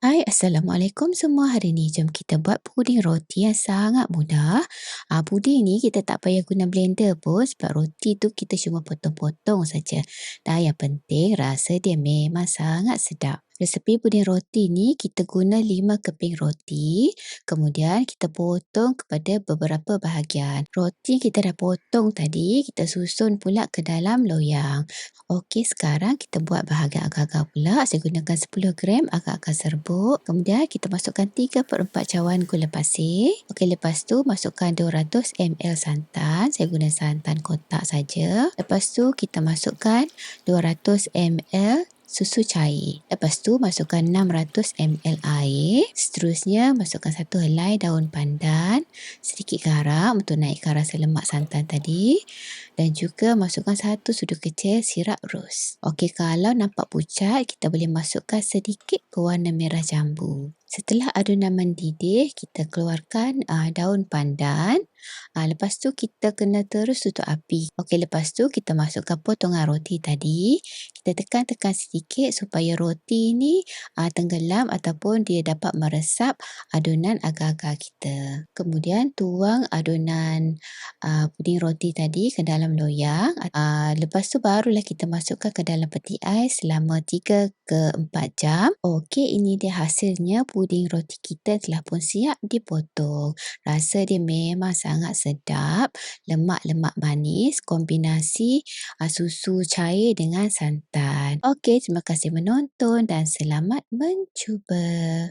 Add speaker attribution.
Speaker 1: Hai, Assalamualaikum semua. Hari ni jom kita buat puding roti yang sangat mudah. Puding ni kita tak payah guna blender pun sebab roti tu kita cuma potong-potong saja. Dan yang penting rasa dia memang sangat sedap. Resepi puding roti ni kita guna 5 keping roti. Kemudian kita potong kepada beberapa bahagian. Roti kita dah potong tadi, kita susun pula ke dalam loyang. Okey, sekarang kita buat bahagian agar-agar pula. Saya gunakan 10 gram agar-agar serbuk. Kemudian kita masukkan 3/4 cawan gula pasir. Okey, lepas tu masukkan 200 ml santan. Saya guna santan kotak saja. Lepas tu kita masukkan 200 ml susu cair. Lepas tu masukkan 600 ml air. Seterusnya masukkan 1 helai daun pandan, sedikit garam untuk naikkan rasa lemak santan tadi, dan juga masukkan 1 sudu kecil sirap ros. Okey, kalau nampak pucat, kita boleh masukkan sedikit pewarna merah jambu. Setelah adunan mendidih, kita keluarkan daun pandan. Lepas tu kita kena terus tutup api. Okey, lepas tu kita masukkan potongan roti tadi. Kita tekan-tekan sedikit supaya roti ni tenggelam ataupun dia dapat meresap adunan agar-agar kita. Kemudian tuang adunan puding roti tadi ke dalam loyang. Lepas tu barulah kita masukkan ke dalam peti ais selama 3 ke 4 jam. Okey, ini dia hasilnya. Puding roti kita telah pun siap dipotong. Rasa dia memang sangat sedap. Lemak-lemak manis, kombinasi susu cair dengan santan. Okey, terima kasih menonton dan selamat mencuba.